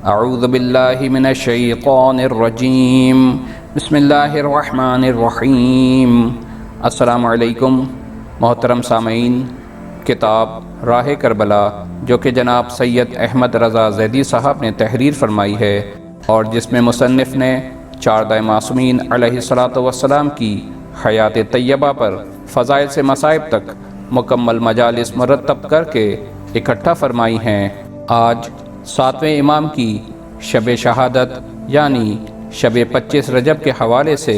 اعوذ باللہ من الشیطان الرجیم بسم اللہ الرحمن الرحیم۔ السلام علیکم محترم سامعین، کتاب راہ کربلا جو کہ جناب سید احمد رضا زیدی صاحب نے تحریر فرمائی ہے اور جس میں مصنف نے چاردہ معصومین علیہ الصلاۃ والسلام کی حیات طیبہ پر فضائل سے مصائب تک مکمل مجالس مرتب کر کے اکٹھا فرمائی ہیں۔ آج 7ویں امام کی شب شہادت یعنی شب 25 رجب کے حوالے سے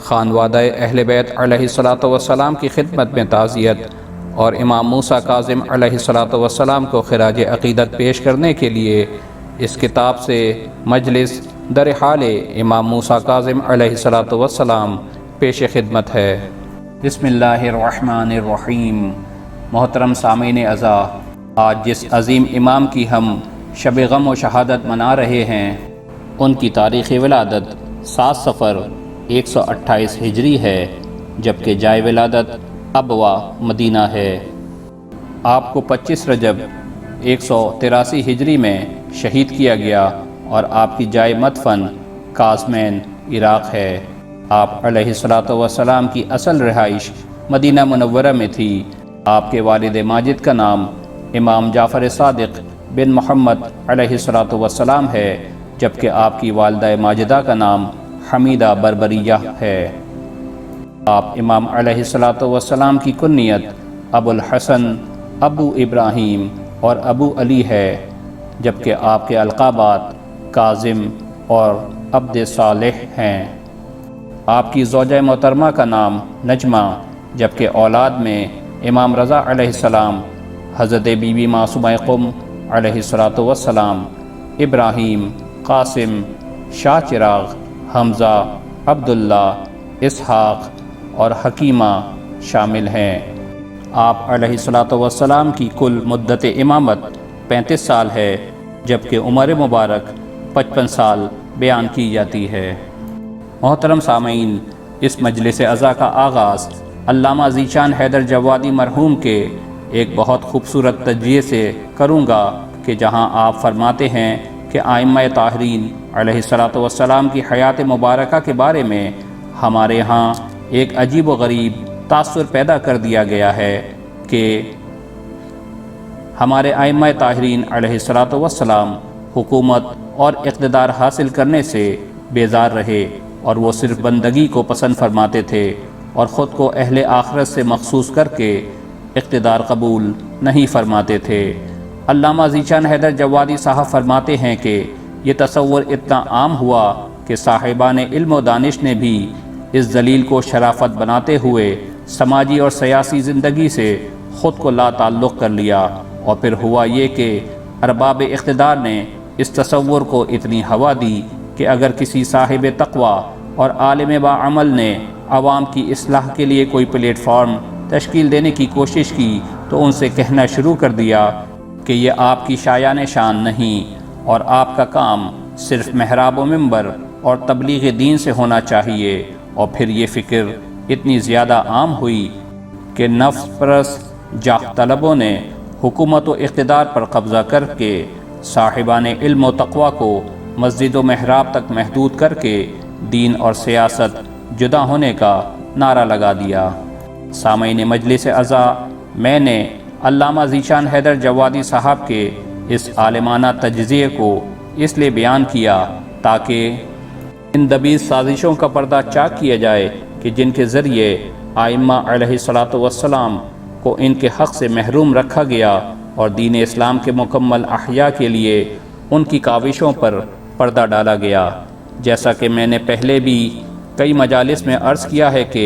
خانوادہ اہل بیت علیہ الصلاۃ والسلام کی خدمت میں تعزیت اور امام موسیٰ کاظم علیہ الصلاۃ والسلام کو خراج عقیدت پیش کرنے کے لیے اس کتاب سے مجلس در حال امام موسیٰ کاظم علیہ الصلاۃ والسلام پیش خدمت ہے۔ بسم اللہ الرحمن الرحیم۔ محترم سامعین اعزا، آج جس عظیم امام کی ہم شب غم و شہادت منا رہے ہیں، ان کی تاریخ ولادت 7 صفر 128 ہجری ہے، جبکہ جائے ولادت ابوا مدینہ ہے۔ آپ کو 25 رجب 183 ہجری میں شہید کیا گیا اور آپ کی جائے مدفن کاظمین عراق ہے۔ آپ علیہ الصلاۃ والسلام کی اصل رہائش مدینہ منورہ میں تھی۔ آپ کے والد ماجد کا نام امام جعفر صادق بن محمد علیہ الصلاۃ والسلام ہے، جبکہ آپ کی والدہ ماجدہ کا نام حمیدہ بربریہ ہے۔ آپ امام علیہ الصلاۃ والسلام کی کنیت ابو الحسن، ابو ابراہیم اور ابو علی ہے، جبکہ آپ کے القابات کاظم اور عبد صالح ہیں۔ آپ کی زوجہ محترمہ کا نام نجمہ، جبکہ اولاد میں امام رضا علیہ السلام، حضرت بی بی معصومہ قم علیہ الصلاۃ والسلام، ابراہیم، قاسم، شاہ چراغ، حمزہ، عبداللہ، اسحاق اور حکیمہ شامل ہیں۔ آپ علیہ الصلاۃ والسلام کی کل مدت امامت 35 سال ہے، جبکہ عمر مبارک 55 سال بیان کی جاتی ہے۔ محترم سامعین، اس مجلس عزا کا آغاز علامہ ذیشان حیدر جوادی مرحوم کے ایک بہت خوبصورت تجزیے سے کروں گا کہ جہاں آپ فرماتے ہیں کہ ائمہ طاہرین علیہ الصلاۃ والسلام کی حیات مبارکہ کے بارے میں ہمارے ہاں ایک عجیب و غریب تاثر پیدا کر دیا گیا ہے کہ ہمارے ائمہ طاہرین علیہ الصلاۃ والسلام حکومت اور اقتدار حاصل کرنے سے بیزار رہے اور وہ صرف بندگی کو پسند فرماتے تھے اور خود کو اہل آخرت سے مخصوص کر کے اقتدار قبول نہیں فرماتے تھے۔ علامہ ذیشان حیدر جوادی صاحب فرماتے ہیں کہ یہ تصور اتنا عام ہوا کہ صاحبان علم و دانش نے بھی اس ذلیل کو شرافت بناتے ہوئے سماجی اور سیاسی زندگی سے خود کو لا تعلق کر لیا، اور پھر ہوا یہ کہ ارباب اقتدار نے اس تصور کو اتنی ہوا دی کہ اگر کسی صاحب تقوی اور عالم باعمل نے عوام کی اصلاح کے لیے کوئی پلیٹ فارم تشکیل دینے کی کوشش کی تو ان سے کہنا شروع کر دیا کہ یہ آپ کی شایان شان نہیں اور آپ کا کام صرف محراب و منبر اور تبلیغ دین سے ہونا چاہیے۔ اور پھر یہ فکر اتنی زیادہ عام ہوئی کہ نفس پرست جاہ طلبوں نے حکومت و اقتدار پر قبضہ کر کے صاحبان علم و تقوی کو مسجد و محراب تک محدود کر کے دین اور سیاست جدا ہونے کا نعرہ لگا دیا۔ سامعین مجلس عزا، میں نے علامہ ذیشان حیدر جوادی صاحب کے اس عالمانہ تجزیے کو اس لیے بیان کیا تاکہ ان دبیز سازشوں کا پردہ چاک کیا جائے کہ جن کے ذریعے ائمہ علیہ الصلاۃ والسلام کو ان کے حق سے محروم رکھا گیا اور دین اسلام کے مکمل احیاء کے لیے ان کی کاوشوں پر پردہ ڈالا گیا۔ جیسا کہ میں نے پہلے بھی کئی مجالس میں عرض کیا ہے کہ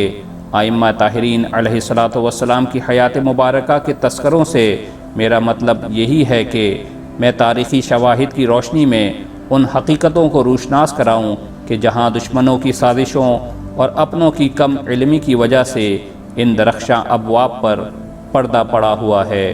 ائمہ طاہرین علیہ الصلاۃ والسلام کی حیات مبارکہ کے تذکروں سے میرا مطلب یہی ہے کہ میں تاریخی شواہد کی روشنی میں ان حقیقتوں کو روشناس کراؤں کہ جہاں دشمنوں کی سازشوں اور اپنوں کی کم علمی کی وجہ سے ان درخشاں ابواب پر پردہ پڑا ہوا ہے۔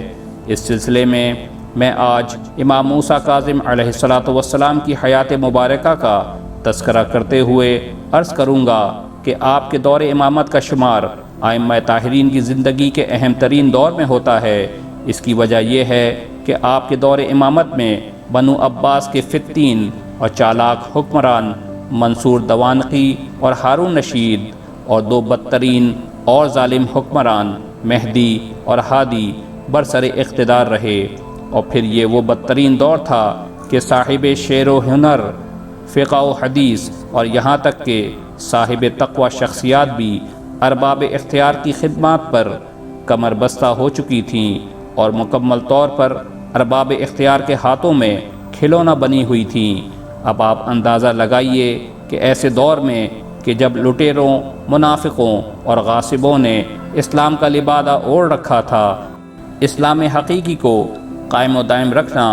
اس سلسلے میں آج امام موسیٰ کاظم علیہ الصلاۃ والسلام کی حیات مبارکہ کا تذکرہ کرتے ہوئے عرض کروں گا کہ آپ کے دور امامت کا شمار ائمہ طاہرین کی زندگی کے اہم ترین دور میں ہوتا ہے۔ اس کی وجہ یہ ہے کہ آپ کے دور امامت میں بنو عباس کے فتین اور چالاک حکمران منصور دوانقی اور ہارون رشید، اور دو بدترین اور ظالم حکمران مہدی اور ہادی برسر اقتدار رہے۔ اور پھر یہ وہ بدترین دور تھا کہ صاحب شعر و ہنر، فقہ و حدیث اور یہاں تک کہ صاحب تقوی شخصیات بھی ارباب اختیار کی خدمات پر کمر بستہ ہو چکی تھیں اور مکمل طور پر ارباب اختیار کے ہاتھوں میں کھلونا بنی ہوئی تھیں۔ اب آپ اندازہ لگائیے کہ ایسے دور میں کہ جب لٹیروں، منافقوں اور غاصبوں نے اسلام کا لبادہ اوڑھ رکھا تھا، اسلام حقیقی کو قائم و دائم رکھنا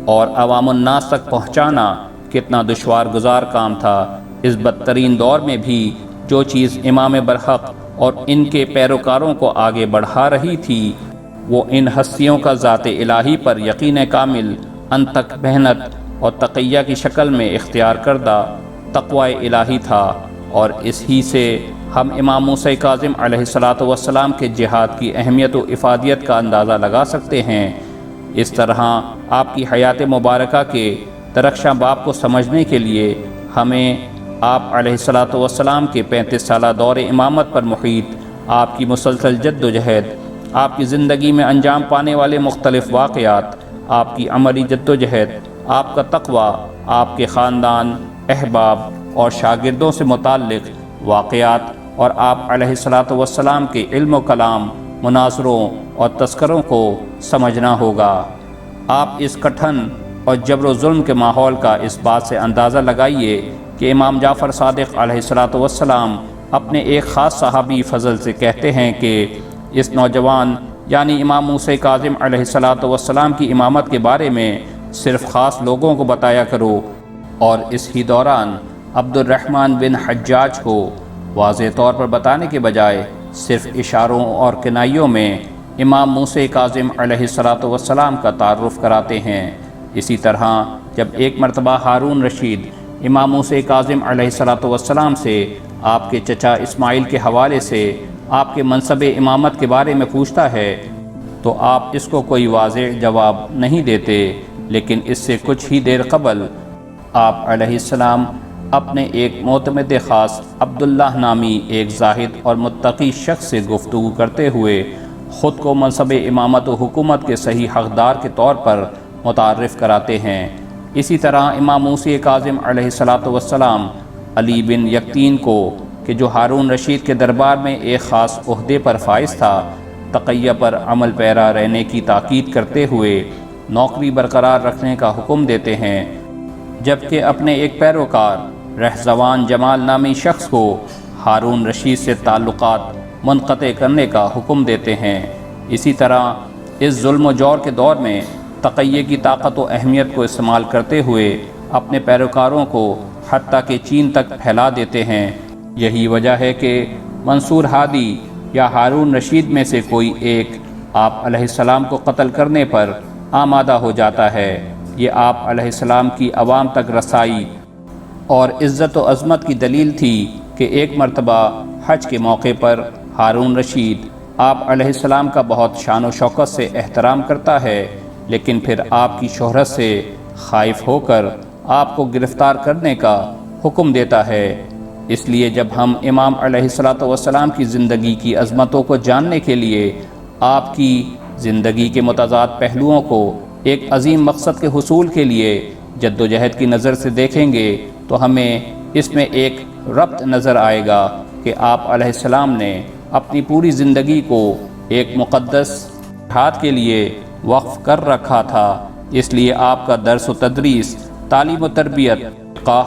اور عوام الناس تک پہنچانا کتنا دشوار گزار کام تھا۔ اس بدترین دور میں بھی جو چیز امام برحق اور ان کے پیروکاروں کو آگے بڑھا رہی تھی وہ ان ہستیوں کا ذات الہی پر یقین کامل، انتک محنت اور تقیہ کی شکل میں اختیار کردہ تقوی الہی تھا، اور اس ہی سے ہم امام موسیٰ کاظم علیہ السلام کے جہاد کی اہمیت و افادیت کا اندازہ لگا سکتے ہیں۔ اس طرح آپ کی حیات مبارکہ کے درخشاں باب کو سمجھنے کے لیے ہمیں آپ علیہ السلام کے 35 سالہ دور امامت پر محیط آپ کی مسلسل جد و جہد، آپ کی زندگی میں انجام پانے والے مختلف واقعات، آپ کی عملی جد و جہد، آپ کا تقوی، آپ کے خاندان، احباب اور شاگردوں سے متعلق واقعات اور آپ علیہ السلام کے علم و کلام، مناظروں اور تذکروں کو سمجھنا ہوگا۔ آپ اس کٹھن اور جبر و ظلم کے ماحول کا اس بات سے اندازہ لگائیے کہ امام جعفر صادق علیہ السلام اپنے ایک خاص صحابی فضل سے کہتے ہیں کہ اس نوجوان یعنی امام موسیٰ کاظم علیہ السلام کی امامت کے بارے میں صرف خاص لوگوں کو بتایا کرو، اور اس ہی دوران عبد الرحمن بن حجاج کو واضح طور پر بتانے کے بجائے صرف اشاروں اور کنائیوں میں امام موسیٰ کاظم علیہ السلام کا تعارف کراتے ہیں۔ اسی طرح جب ایک مرتبہ ہارون رشید امام موسیٰ کاظم علیہ السلام سے آپ کے چچا اسماعیل کے حوالے سے آپ کے منصب امامت کے بارے میں پوچھتا ہے تو آپ اس کو کوئی واضح جواب نہیں دیتے، لیکن اس سے کچھ ہی دیر قبل آپ علیہ السلام اپنے ایک معتمد خاص عبداللہ نامی ایک زاہد اور متقی شخص سے گفتگو کرتے ہوئے خود کو منصب امامت و حکومت کے صحیح حقدار کے طور پر متعارف کراتے ہیں۔ اسی طرح امام موسیٰ کاظم علیہ السلام علی بن یقطین کو کہ جو ہارون رشید کے دربار میں ایک خاص عہدے پر فائز تھا، تقیہ پر عمل پیرا رہنے کی تاکید کرتے ہوئے نوکری برقرار رکھنے کا حکم دیتے ہیں، جبکہ اپنے ایک پیروکار رہزوان جمال نامی شخص کو ہارون رشید سے تعلقات منقطع کرنے کا حکم دیتے ہیں۔ اسی طرح اس ظلم و جور کے دور میں تقیہ کی طاقت و اہمیت کو استعمال کرتے ہوئے اپنے پیروکاروں کو حتیٰ کہ چین تک پھیلا دیتے ہیں۔ یہی وجہ ہے کہ منصور ہادی یا ہارون رشید میں سے کوئی ایک آپ علیہ السلام کو قتل کرنے پر آمادہ ہو جاتا ہے۔ یہ آپ علیہ السلام کی عوام تک رسائی اور عزت و عظمت کی دلیل تھی کہ ایک مرتبہ حج کے موقع پر ہارون رشید آپ علیہ السلام کا بہت شان و شوکت سے احترام کرتا ہے، لیکن پھر آپ کی شہرت سے خائف ہو کر آپ کو گرفتار کرنے کا حکم دیتا ہے۔ اس لیے جب ہم امام علیہ السلام کی زندگی کی عظمتوں کو جاننے کے لیے آپ کی زندگی کے متضاد پہلوؤں کو ایک عظیم مقصد کے حصول کے لیے جد و جہد کی نظر سے دیکھیں گے تو ہمیں اس میں ایک ربط نظر آئے گا کہ آپ علیہ السلام نے اپنی پوری زندگی کو ایک مقدس جہاد کے لیے وقف کر رکھا تھا۔ اس لیے آپ کا درس و تدریس، تعلیم و تربیت، فقہ،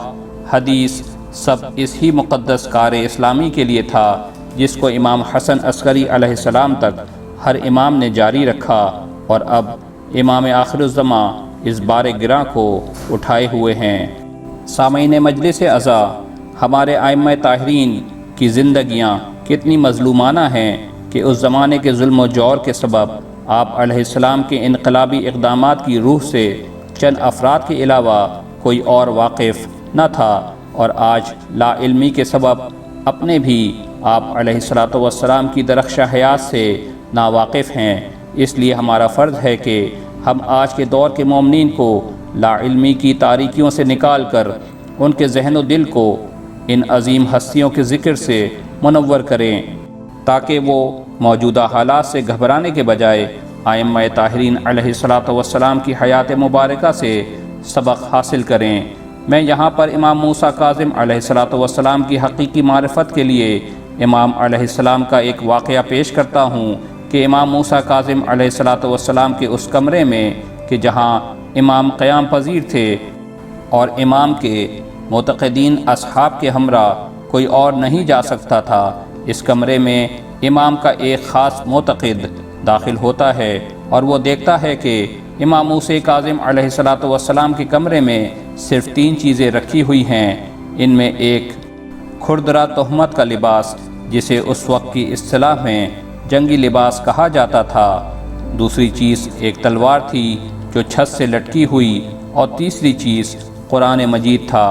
حدیث سب اس ہی مقدس کار اسلامی کے لیے تھا جس کو امام حسن عسکری علیہ السلام تک ہر امام نے جاری رکھا، اور اب امام آخر الزماں اس بار گراں کو اٹھائے ہوئے ہیں۔ سامعین مجلس عزا، ہمارے ائمہ طاہرین کی زندگیاں کتنی مظلومانہ ہیں کہ اس زمانے کے ظلم و جور کے سبب آپ علیہ السلام کے انقلابی اقدامات کی روح سے چند افراد کے علاوہ کوئی اور واقف نہ تھا، اور آج لا علمی کے سبب اپنے بھی آپ علیہ السلام کی درخشاں حیات سے ناواقف ہیں۔ اس لیے ہمارا فرض ہے کہ ہم آج کے دور کے مومنین کو لا علمی کی تاریکیوں سے نکال کر ان کے ذہن و دل کو ان عظیم ہستیوں کے ذکر سے منور کریں، تاکہ وہ موجودہ حالات سے گھبرانے کے بجائے ائمہ طاہرین علیہ الصلاۃ والسلام کی حیات مبارکہ سے سبق حاصل کریں۔ میں یہاں پر امام موسیٰ کاظم علیہ الصلاۃ والسلام کی حقیقی معرفت کے لیے امام علیہ السلام کا ایک واقعہ پیش کرتا ہوں کہ امام موسیٰ کاظم علیہ الصلاۃ والسلام کے اس کمرے میں کہ جہاں امام قیام پذیر تھے اور امام کے معتقدین اصحاب کے ہمراہ کوئی اور نہیں جا سکتا تھا، اس کمرے میں امام کا ایک خاص معتقد داخل ہوتا ہے اور وہ دیکھتا ہے کہ امام موسیٰ کاظم علیہ الصلاۃ والسلام کے کمرے میں صرف 3 چیزیں رکھی ہوئی ہیں۔ ان میں ایک کھردرا تہمت کا لباس، جسے اس وقت کی اصطلاح میں جنگی لباس کہا جاتا تھا، دوسری چیز ایک تلوار تھی جو چھت سے لٹکی ہوئی، اور تیسری چیز قرآن مجید تھا۔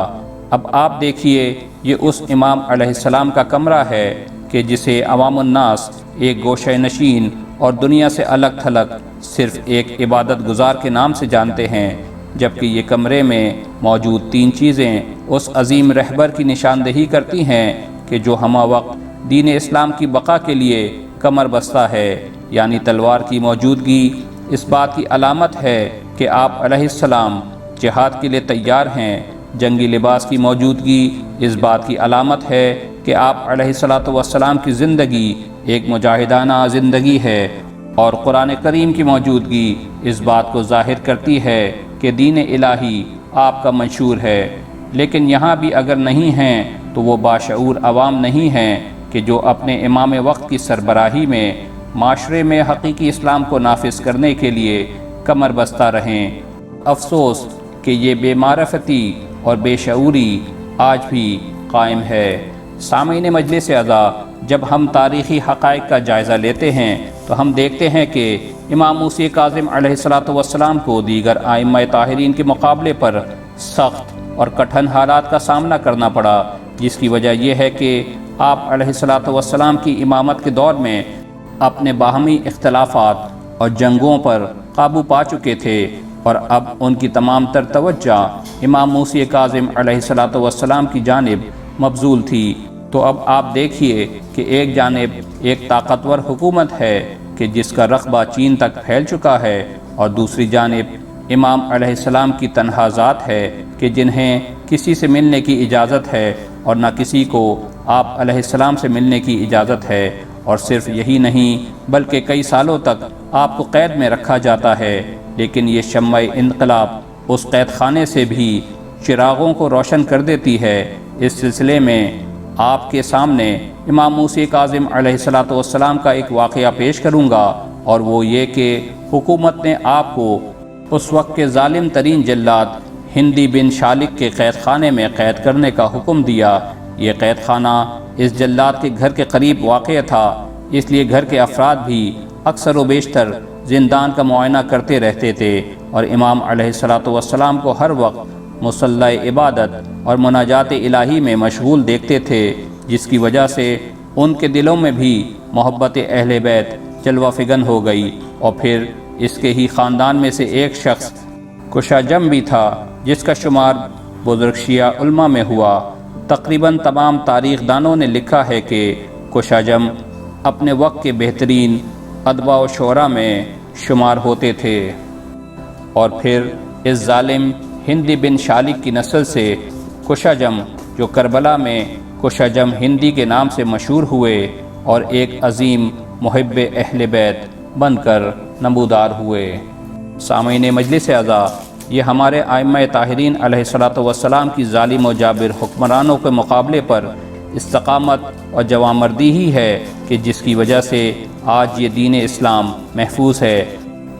اب آپ دیکھیے، یہ اس امام علیہ السلام کا کمرہ ہے کہ جسے عوام الناس ایک گوشہ نشین اور دنیا سے الگ تھلگ صرف ایک عبادت گزار کے نام سے جانتے ہیں، جبکہ یہ کمرے میں موجود 3 چیزیں اس عظیم رہبر کی نشاندہی کرتی ہیں کہ جو ہمہ وقت دین اسلام کی بقا کے لیے کمر بستہ ہے، یعنی تلوار کی موجودگی اس بات کی علامت ہے کہ آپ علیہ السلام جہاد کے لیے تیار ہیں، جنگی لباس کی موجودگی اس بات کی علامت ہے کہ آپ علیہ الصلاۃ والسلام کی زندگی ایک مجاہدانہ زندگی ہے، اور قرآن کریم کی موجودگی اس بات کو ظاہر کرتی ہے کہ دین الہی آپ کا منشور ہے۔ لیکن یہاں بھی اگر نہیں ہیں تو وہ باشعور عوام نہیں ہیں کہ جو اپنے امام وقت کی سربراہی میں معاشرے میں حقیقی اسلام کو نافذ کرنے کے لیے کمر بستہ رہیں۔ افسوس کہ یہ بے معرفتی اور بے شعوری آج بھی قائم ہے۔ سامعین مجلس اعزاء، جب ہم تاریخی حقائق کا جائزہ لیتے ہیں تو ہم دیکھتے ہیں کہ امام موسیٰ کاظم علیہ الصلاۃ والسلام کو دیگر ائمہ طاہرین کے مقابلے پر سخت اور کٹھن حالات کا سامنا کرنا پڑا، جس کی وجہ یہ ہے کہ آپ علیہ الصلاۃ والسلام کی امامت کے دور میں اپنے باہمی اختلافات اور جنگوں پر قابو پا چکے تھے، اور اب ان کی تمام تر توجہ امام موسیٰ کاظم علیہ الصلاۃ والسلام کی جانب مبذول تھی۔ تو اب آپ دیکھیے کہ ایک جانب ایک طاقتور حکومت ہے کہ جس کا رقبہ چین تک پھیل چکا ہے، اور دوسری جانب امام علیہ السلام کی تنہا ذات ہے کہ جنہیں کسی سے ملنے کی اجازت ہے اور نہ کسی کو آپ علیہ السلام سے ملنے کی اجازت ہے، اور صرف یہی نہیں بلکہ کئی سالوں تک آپ کو قید میں رکھا جاتا ہے۔ لیکن یہ شمع انقلاب اس قید خانے سے بھی چراغوں کو روشن کر دیتی ہے۔ اس سلسلے میں آپ کے سامنے امام موسیٰ کاظم علیہ الصلاۃ والسلام کا ایک واقعہ پیش کروں گا، اور وہ یہ کہ حکومت نے آپ کو اس وقت کے ظالم ترین جلاد ہندی بن شالک کے قید خانے میں قید کرنے کا حکم دیا۔ یہ قید خانہ اس جلاد کے گھر کے قریب واقع تھا، اس لیے گھر کے افراد بھی اکثر و بیشتر زندان کا معائنہ کرتے رہتے تھے، اور امام علیہ الصلاۃ والسلام کو ہر وقت مصلی عبادت اور مناجات الہی میں مشغول دیکھتے تھے، جس کی وجہ سے ان کے دلوں میں بھی محبت اہل بیت جلوہ فگن ہو گئی۔ اور پھر اس کے ہی خاندان میں سے ایک شخص کشاجم بھی تھا، جس کا شمار بزرگ شیعہ علماء میں ہوا۔ تقریباً تمام تاریخ دانوں نے لکھا ہے کہ کشاجم اپنے وقت کے بہترین ادباء و شعراء میں شمار ہوتے تھے۔ اور پھر اس ظالم ہندی بن شالک کی نسل سے کشاجم، جو کربلا میں کشاجم ہندی کے نام سے مشہور ہوئے اور ایک عظیم محب اہل بیت بن کر نمودار ہوئے۔ سامعین مجلس اعزاء، یہ ہمارے ائمہ طاہرین علیہ الصلاۃ والسلام کی ظالم و جابر حکمرانوں کے مقابلے پر استقامت اور جوانمردی ہی ہے کہ جس کی وجہ سے آج یہ دین اسلام محفوظ ہے۔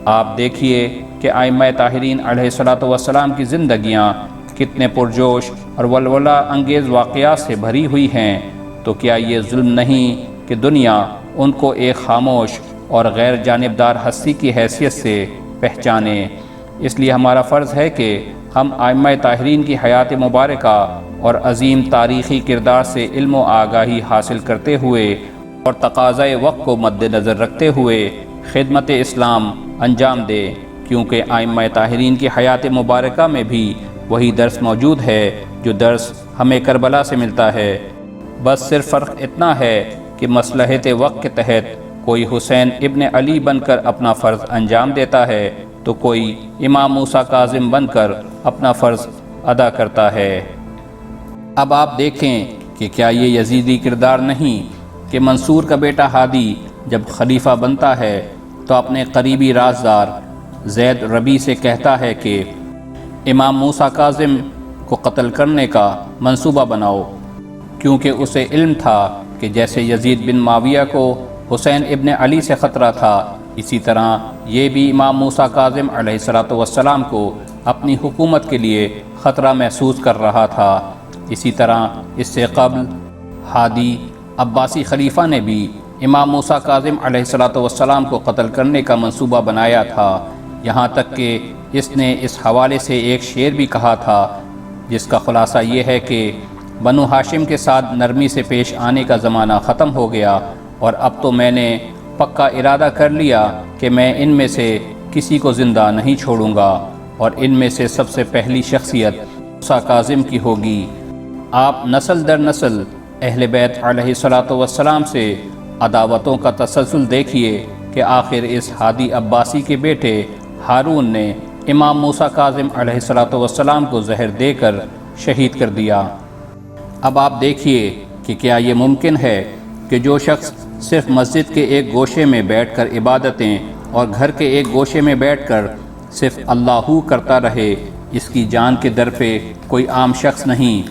آپ دیکھیے کہ ائمہ طاہرین علیہ الصلاۃ والسلام کی زندگیاں کتنے پرجوش اور ولولہ انگیز واقعات سے بھری ہوئی ہیں، تو کیا یہ ظلم نہیں کہ دنیا ان کو ایک خاموش اور غیر جانبدار ہستی کی حیثیت سے پہچانے؟ اس لیے ہمارا فرض ہے کہ ہم ائمہ طاہرین کی حیات مبارکہ اور عظیم تاریخی کردار سے علم و آگاہی حاصل کرتے ہوئے اور تقاضۂ وقت کو مد نظر رکھتے ہوئے خدمت اسلام انجام دیں۔ کیونکہ ائمہ طاہرین کی حیات مبارکہ میں بھی وہی درس موجود ہے جو درس ہمیں کربلا سے ملتا ہے۔ بس صرف فرق اتنا ہے کہ مصلحت وقت کے تحت کوئی حسین ابن علی بن کر اپنا فرض انجام دیتا ہے تو کوئی امام موسیٰ کاظم بن کر اپنا فرض ادا کرتا ہے۔ اب آپ دیکھیں کہ کیا یہ یزیدی کردار نہیں کہ منصور کا بیٹا ہادی جب خلیفہ بنتا ہے تو اپنے قریبی رازدار زید ربیع سے کہتا ہے کہ امام موسیٰ کاظم کو قتل کرنے کا منصوبہ بناؤ، کیونکہ اسے علم تھا کہ جیسے یزید بن معاویہ کو حسین ابن علی سے خطرہ تھا، اسی طرح یہ بھی امام موسیٰ کاظم علیہ السلام کو اپنی حکومت کے لیے خطرہ محسوس کر رہا تھا۔ اسی طرح اس سے قبل ہادی عباسی خلیفہ نے بھی امام موسیٰ کاظم علیہ السلام کو قتل کرنے کا منصوبہ بنایا تھا، یہاں تک کہ اس نے اس حوالے سے ایک شعر بھی کہا تھا جس کا خلاصہ یہ ہے کہ بنو ہاشم کے ساتھ نرمی سے پیش آنے کا زمانہ ختم ہو گیا اور اب تو میں نے پکا ارادہ کر لیا کہ میں ان میں سے کسی کو زندہ نہیں چھوڑوں گا اور ان میں سے سب سے پہلی شخصیت موسیٰ کاظم کی ہوگی۔ آپ نسل در نسل اہل بیت علیہ السلام سے عداوتوں کا تسلسل دیکھیے کہ آخر اس ہادی عباسی کے بیٹے ہارون نے امام موسیٰ کاظم علیہ السلام کو زہر دے کر شہید کر دیا۔ اب آپ دیکھیے کہ کیا یہ ممکن ہے کہ جو شخص صرف مسجد کے ایک گوشے میں بیٹھ کر عبادتیں اور گھر کے ایک گوشے میں بیٹھ کر صرف اللہ کرتا رہے، اس کی جان کے در پہ کوئی عام شخص نہیں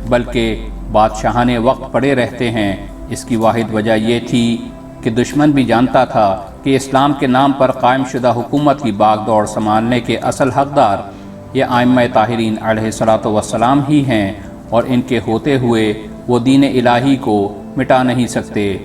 بلکہ بادشاہان وقت پڑے رہتے ہیں۔ اس کی واحد وجہ یہ تھی کہ دشمن بھی جانتا تھا کہ اسلام کے نام پر قائم شدہ حکومت کی باغ دوڑ سنبھالنے کے اصل حقدار یہ ائمہ طاہرین علیہ السلام ہی ہیں اور ان کے ہوتے ہوئے وہ دین الہی کو مٹا نہیں سکتے۔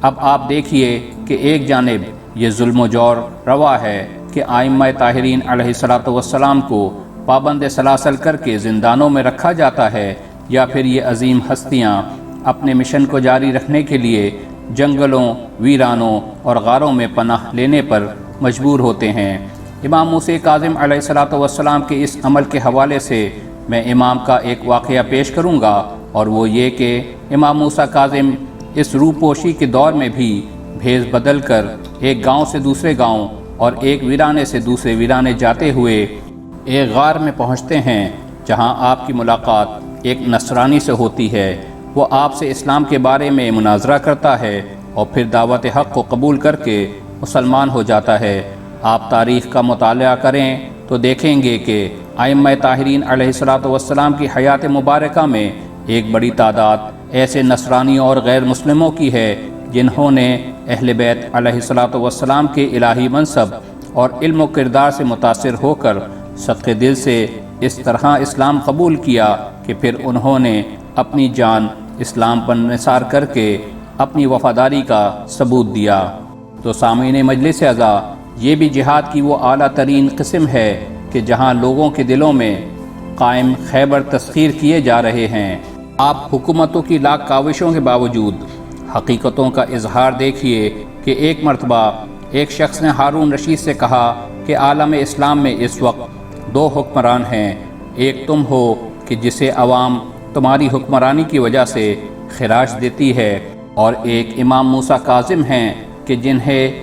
اب آپ دیکھیے کہ ایک جانب یہ ظلم و جور روا ہے کہ ائمہ طاہرین علیہ السلام کو پابند سلاسل کر کے زندانوں میں رکھا جاتا ہے، یا پھر یہ عظیم ہستیاں اپنے مشن کو جاری رکھنے کے لیے جنگلوں، ویرانوں اور غاروں میں پناہ لینے پر مجبور ہوتے ہیں۔ امام موسیٰ کاظم علیہ السلام کے اس عمل کے حوالے سے میں امام کا ایک واقعہ پیش کروں گا، اور وہ یہ کہ امام موسیٰ کاظم اس روپوشی کے دور میں بھی بھیس بدل کر ایک گاؤں سے دوسرے گاؤں اور ایک ویرانے سے دوسرے ویرانے جاتے ہوئے ایک غار میں پہنچتے ہیں جہاں آپ کی ملاقات ایک نصرانی سے ہوتی ہے۔ وہ آپ سے اسلام کے بارے میں مناظرہ کرتا ہے اور پھر دعوت حق کو قبول کر کے مسلمان ہو جاتا ہے۔ آپ تاریخ کا مطالعہ کریں تو دیکھیں گے کہ ائمہ طاہرین علیہ السلام کی حیات مبارکہ میں ایک بڑی تعداد ایسے نصرانیوں اور غیر مسلموں کی ہے جنہوں نے اہل بیت علیہ السلام کے الہی منصب اور علم و کردار سے متاثر ہو کر صدقے دل سے اس طرح اسلام قبول کیا کہ پھر انہوں نے اپنی جان اسلام پر نثار کر کے اپنی وفاداری کا ثبوت دیا۔ تو سامعین مجلس اعزا، یہ بھی جہاد کی وہ اعلیٰ ترین قسم ہے کہ جہاں لوگوں کے دلوں میں قائم خیبر تسخیر کیے جا رہے ہیں۔ آپ حکومتوں کی لاکھ کاوشوں کے باوجود حقیقتوں کا اظہار دیکھیے کہ ایک مرتبہ ایک شخص نے ہارون رشید سے کہا کہ عالم اسلام میں اس وقت دو حکمران ہیں، ایک تم ہو کہ جسے عوام تمہاری حکمرانی کی وجہ سے خراج دیتی ہے، اور ایک امام موسیٰ کاظم ہیں کہ جنہیں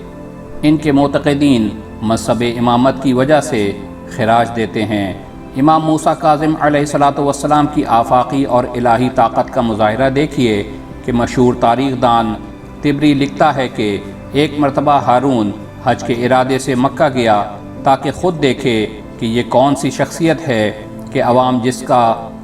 ان کے معتقدین مذہب امامت کی وجہ سے خراج دیتے ہیں۔ امام موسیٰ کاظم علیہ السلام کی آفاقی اور الہی طاقت کا مظاہرہ دیکھیے کہ مشہور تاریخ دان طبری لکھتا ہے کہ ایک مرتبہ ہارون حج کے ارادے سے مکہ گیا تاکہ خود دیکھے کہ یہ کون سی شخصیت ہے کہ عوام جس کا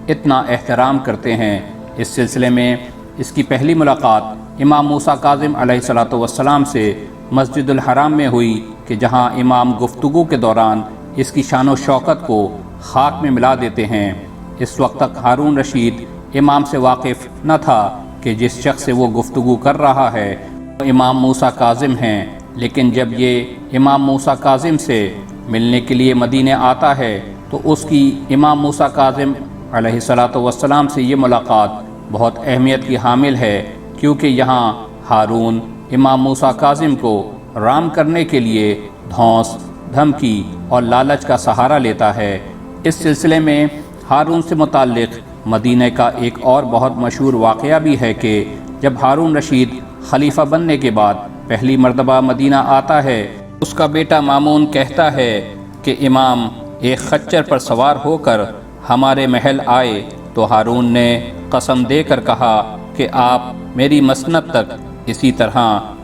اتنا احترام کرتے ہیں۔ اس سلسلے میں اس کی پہلی ملاقات امام موسیٰ کاظم علیہ السلام سے مسجد الحرام میں ہوئی کہ جہاں امام گفتگو کے دوران اس کی شان و شوکت کو خاک میں ملا دیتے ہیں۔ اس وقت تک ہارون رشید امام سے واقف نہ تھا کہ جس شخص سے وہ گفتگو کر رہا ہے وہ امام موسیٰ کاظم ہیں، لیکن جب یہ امام موسیٰ کاظم سے ملنے کے لیے مدینے آتا ہے تو اس کی امام موسیٰ کاظم علیہ السلام سے یہ ملاقات بہت اہمیت کی حامل ہے، کیونکہ یہاں ہارون امام موسیٰ کاظم کو رام کرنے کے لیے دھونس دھمکی اور لالچ کا سہارا لیتا ہے۔ اس سلسلے میں ہارون سے متعلق مدینہ کا ایک اور بہت مشہور واقعہ بھی ہے کہ جب ہارون رشید خلیفہ بننے کے بعد پہلی مرتبہ مدینہ آتا ہے، اس کا بیٹا مامون کہتا ہے کہ امام ایک خچر پر سوار ہو کر ہمارے محل آئے تو ہارون نے قسم دے کر کہا کہ آپ میری مسند تک اسی طرح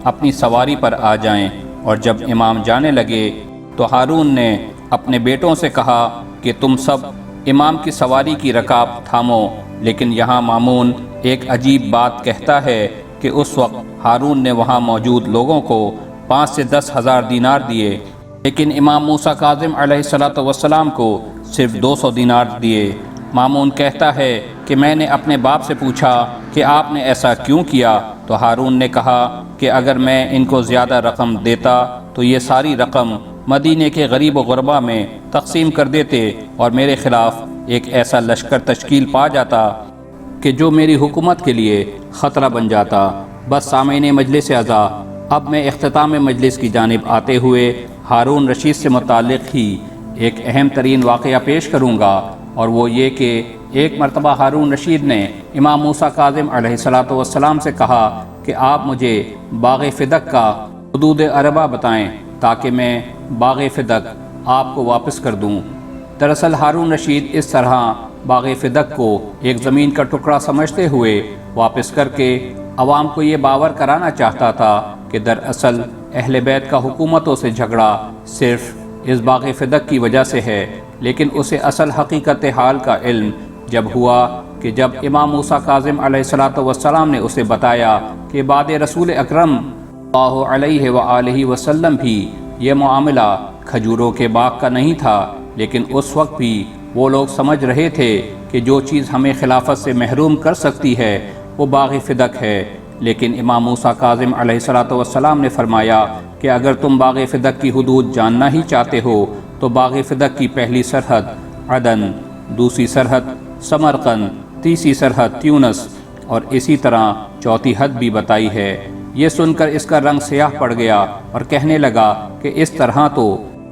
اپنی سواری پر آ جائیں، اور جب امام جانے لگے تو ہارون نے اپنے بیٹوں سے کہا کہ تم سب امام کی سواری کی رکاب تھامو، لیکن یہاں مامون ایک عجیب بات کہتا ہے کہ اس وقت ہارون نے وہاں موجود لوگوں کو 5 سے 10 ہزار دینار دیے، لیکن امام موسیٰ کاظم علیہ السلام کو صرف 200 دینار دیے۔ مامون کہتا ہے کہ میں نے اپنے باپ سے پوچھا کہ آپ نے ایسا کیوں کیا، تو ہارون نے کہا کہ اگر میں ان کو زیادہ رقم دیتا تو یہ ساری رقم مدینے کے غریب و غربا میں تقسیم کر دیتے اور میرے خلاف ایک ایسا لشکر تشکیل پا جاتا کہ جو میری حکومت کے لیے خطرہ بن جاتا۔ بس سامعین مجلس اعزا، اب میں اختتام مجلس کی جانب آتے ہوئے ہارون رشید سے متعلق ہی ایک اہم ترین واقعہ پیش کروں گا، اور وہ یہ کہ ایک مرتبہ ہارون رشید نے امام موسیٰ کاظم علیہ السلام سے کہا کہ آپ مجھے باغ فدق کا حدود اربع بتائیں تاکہ میں باغ فدق آپ کو واپس کر دوں۔ دراصل ہارون رشید اس طرح باغ فدق کو ایک زمین کا ٹکڑا سمجھتے ہوئے واپس کر کے عوام کو یہ باور کرانا چاہتا تھا کہ دراصل اہل بیت کا حکومتوں سے جھگڑا صرف اس باغ فدق کی وجہ سے ہے، لیکن اسے اصل حقیقت حال کا علم جب ہوا کہ جب امام موسیٰ کاظم علیہ السلام نے اسے بتایا کہ بعد رسول اکرم صلی اللہ علیہ وآلہ وسلم بھی یہ معاملہ کھجوروں کے باغ کا نہیں تھا، لیکن اس وقت بھی وہ لوگ سمجھ رہے تھے کہ جو چیز ہمیں خلافت سے محروم کر سکتی ہے وہ باغ فدق ہے، لیکن امام موسیٰ کاظم علیہ السلام نے فرمایا کہ اگر تم باغ فدق کی حدود جاننا ہی چاہتے ہو تو باغ فدق کی پہلی سرحد عدن، دوسری سرحد سمرقند، تیسری سرحد تیونس اور اسی طرح چوتھی حد بھی بتائی ہے۔ یہ سن کر اس کا رنگ سیاہ پڑ گیا اور کہنے لگا کہ اس طرح تو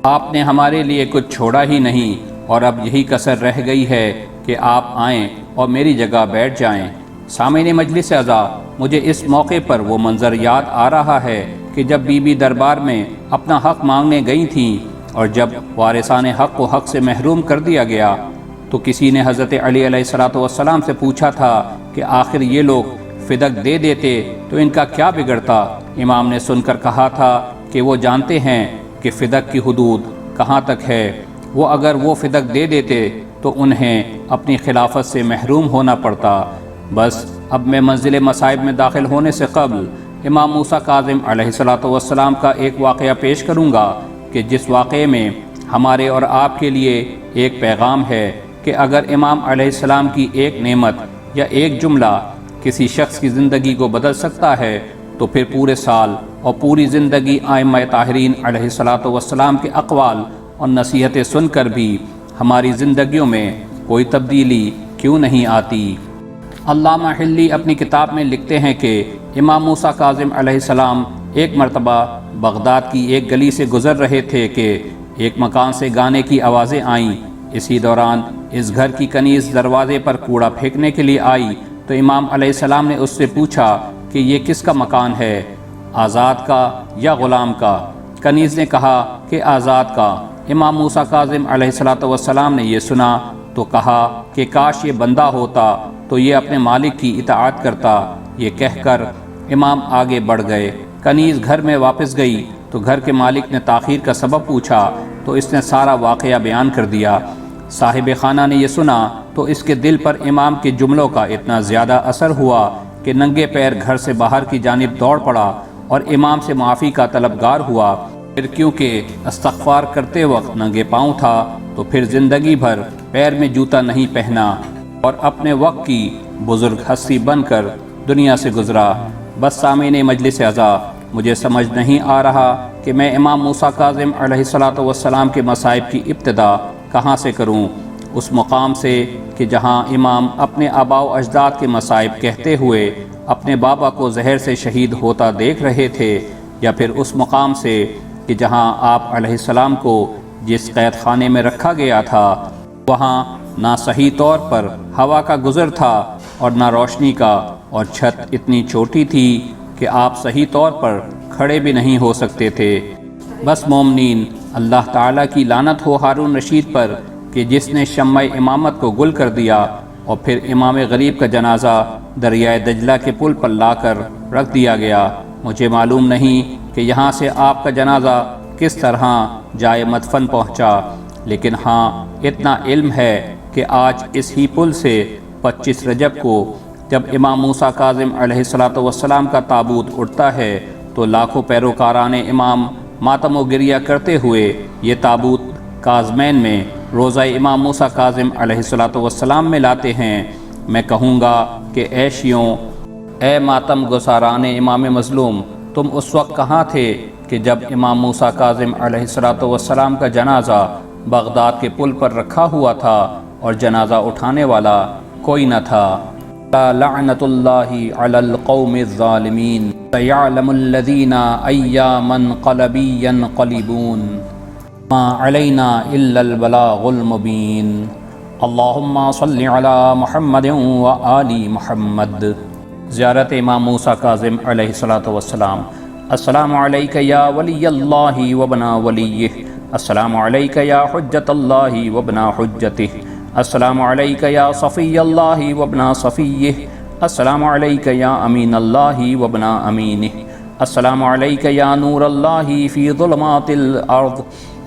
آپ نے ہمارے لیے کچھ چھوڑا ہی نہیں، اور اب یہی کسر رہ گئی ہے کہ آپ آئیں اور میری جگہ بیٹھ جائیں۔ سامعین مجلس اعزا، مجھے اس موقع پر وہ منظر یاد آ رہا ہے کہ جب بی بی دربار میں اپنا حق مانگنے گئی تھیں اور جب وارثان حق کو حق سے محروم کر دیا گیا تو کسی نے حضرت علی علیہ السلام سے پوچھا تھا کہ آخر یہ لوگ فدق دے دیتے تو ان کا کیا بگڑتا؟ امام نے سن کر کہا تھا کہ وہ جانتے ہیں کہ فدق کی حدود کہاں تک ہے، وہ اگر وہ فدق دے دیتے تو انہیں اپنی خلافت سے محروم ہونا پڑتا۔ بس اب میں منزل مصائب میں داخل ہونے سے قبل امام موسیٰ کاظم علیہ السلام کا ایک واقعہ پیش کروں گا کہ جس واقعے میں ہمارے اور آپ کے لیے ایک پیغام ہے کہ اگر امام علیہ السلام کی ایک نعمت یا ایک جملہ کسی شخص کی زندگی کو بدل سکتا ہے تو پھر پورے سال اور پوری زندگی ائمہ طاہرین علیہ السلام کے اقوال اور نصیحتیں سن کر بھی ہماری زندگیوں میں کوئی تبدیلی کیوں نہیں آتی۔ علامہ حلی اپنی کتاب میں لکھتے ہیں کہ امام موسیٰ کاظم علیہ السلام ایک مرتبہ بغداد کی ایک گلی سے گزر رہے تھے کہ ایک مکان سے گانے کی آوازیں آئیں۔ اسی دوران اس گھر کی کنیز دروازے پر کوڑا پھینکنے کے لیے آئی تو امام علیہ السلام نے اس سے پوچھا کہ یہ کس کا مکان ہے، آزاد کا یا غلام کا؟ کنیز نے کہا کہ آزاد کا۔ امام موسیٰ کاظم علیہ السلام نے یہ سنا تو کہا کہ کاش یہ بندہ ہوتا تو یہ اپنے مالک کی اطاعت کرتا۔ یہ کہہ کر امام آگے بڑھ گئے۔ کنیز گھر میں واپس گئی تو گھر کے مالک نے تاخیر کا سبب پوچھا تو اس نے سارا واقعہ بیان کر دیا۔ صاحب خانہ نے یہ سنا تو اس کے دل پر امام کے جملوں کا اتنا زیادہ اثر ہوا کہ ننگے پیر گھر سے باہر کی جانب دوڑ پڑا اور امام سے معافی کا طلبگار ہوا۔ پھر کیونکہ استغفار کرتے وقت ننگے پاؤں تھا تو پھر زندگی بھر پیر میں جوتا نہیں پہنا اور اپنے وقت کی بزرگ ہستی بن کر دنیا سے گزرا۔ بس سامعین مجلس اعزا، مجھے سمجھ نہیں آ رہا کہ میں امام موسیٰ کاظم علیہ السلام کے مصائب کی ابتدا کہاں سے کروں، اس مقام سے کہ جہاں امام اپنے آباء و اجداد کے مصائب کہتے ہوئے اپنے بابا کو زہر سے شہید ہوتا دیکھ رہے تھے، یا پھر اس مقام سے کہ جہاں آپ علیہ السلام کو جس قید خانے میں رکھا گیا تھا وہاں نہ صحیح طور پر ہوا کا گزر تھا اور نہ روشنی کا، اور چھت اتنی چھوٹی تھی کہ آپ صحیح طور پر کھڑے بھی نہیں ہو سکتے تھے۔ بس مومنین، اللہ تعالیٰ کی لعنت ہو ہارون رشید پر کہ جس نے شمع امامت کو گل کر دیا اور پھر امام غریب کا جنازہ دریائے دجلہ کے پل پر لا کر رکھ دیا گیا۔ مجھے معلوم نہیں کہ یہاں سے آپ کا جنازہ کس طرح جائے مدفن پہنچا، لیکن ہاں اتنا علم ہے کہ آج اس ہی پل سے 25 رجب کو جب امام موسیٰ کاظم علیہ السلام کا تابوت اٹھتا ہے تو لاکھوں پیروکاران امام ماتم و گریہ کرتے ہوئے یہ تابوت کاظمین میں روضہ امام موسیٰ کاظم علیہ السلام میں لاتے ہیں۔ میں کہوں گا کہ اے شیعوں، اے ماتم گساران امام مظلوم، تم اس وقت کہاں تھے کہ جب امام موسیٰ کاظم علیہ السلام کا جنازہ بغداد کے پل پر رکھا ہوا تھا اور جنازہ اٹھانے والا کوئی نہ تھا۔ لعنت اللہ علی القوم الظالمین سیعلم الذین ای منقلب ینقلبون ما علینا الا البلاغ المبین اللہم صل علی محمد و آل محمد۔ زیارت امام موسیٰ کاظم علیہ السلام۔ السلام علیک یا ولی اللہ وابن ولیہ، السلام علیک یا حجت اللہ وابن حجتہ، السلام علیک یا صفی اللہ وابن صفیہ، السلام علیک یا امین اللہ وابن امینہ، السلام علیک یا نور اللہ فی ظلمات الارض،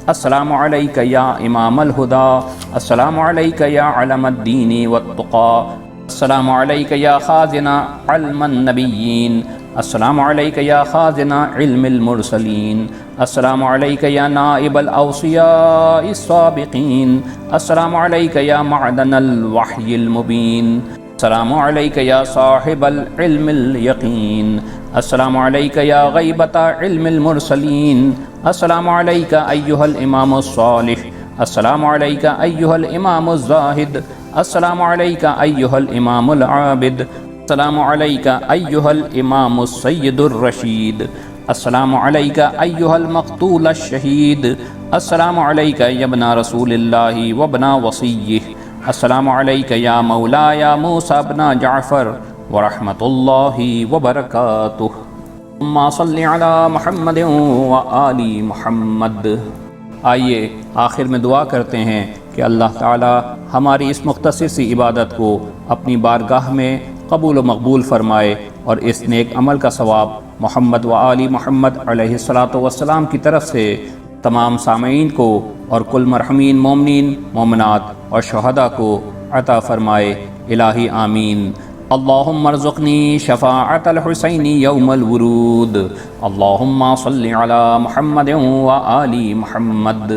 السلام علیک یا امام الہدی، السلام علیک یا علم الدین والتقی، السلام علیک یا خازن علم النبیین، السلام علیک یا خازن علم المرسلین، السلام علیک یا نائب الاوصیاء السابقین، السلام علیک یا معدن الوحی المبین، السلام علیک یا صاحب العلم الیقین، السلام علیک یا غیبت علم المرسلین، السلام علیک ایہا الامام الصالح، السلام علیک ایہا الامام الزاہد، السلام علیک ایہا الامام العابد، السلام علیک ایہا الامام السید الرشید، السلام علیک ایہا المقتول الشہید، السلام علیک یا ابن رسول اللہ وابن وصیہ، السلام علیک یا مولایا موسیٰ ابن جعفر ورحمۃ اللہ وبرکاتہ۔ اللہم صل علی محمد و آل محمد۔ آئیے آخر میں دعا کرتے ہیں کہ اللہ تعالی ہماری اس مختصر سی عبادت کو اپنی بارگاہ میں قبول و مقبول فرمائے اور اس نیک عمل کا ثواب محمد و آل محمد علیہ السلام کی طرف سے تمام سامعین کو اور کل مرحومین مومنین مومنات اور شہداء کو عطا فرمائے، الہی آمین۔ اللہم ارزقنی شفاعت الحسین یوم الورود، اللہم صل علی محمد و آل محمد۔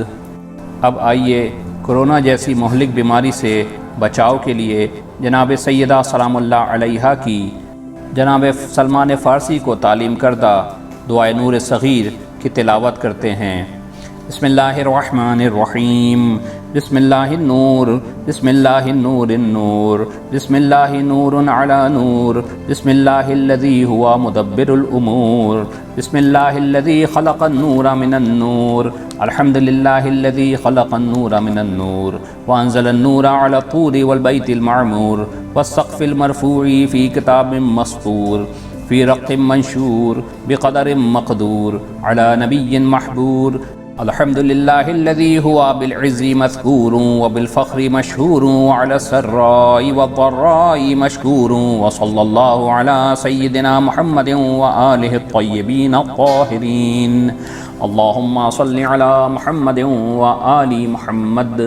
اب آئیے کرونا جیسی مہلک بیماری سے بچاؤ کے لیے جناب سیدہ سلام اللہ علیہا کی جناب سلمان فارسی کو تعلیم کردہ دعائے نور صغیر کی تلاوت کرتے ہیں۔ بسم اللہ الرحمن الرحیم، بسم اللہ النور، بسم اللہ النور النور، بسم اللہ نور علی نور، بسم اللہ الذی ہوا مدبر الامور، بسم اللہ الذی خلق النور من النور، الحمد للہ الذی خلق النور من النور وانزل النور علی الطور والبیت المعمور والسقف المرفوع فی کتاب مسطور فی رق منشور بقدر مقدور علی نبی محبور، الحمد للہ الذی ہوا بالعز مذکور وبالفخر مشہور وعلی السراء والضراء مشکور وصلی اللہ علی سیدنا محمد وآلہ الطیبین الطاہرین۔ اللہم صل علی محمد وآل محمد۔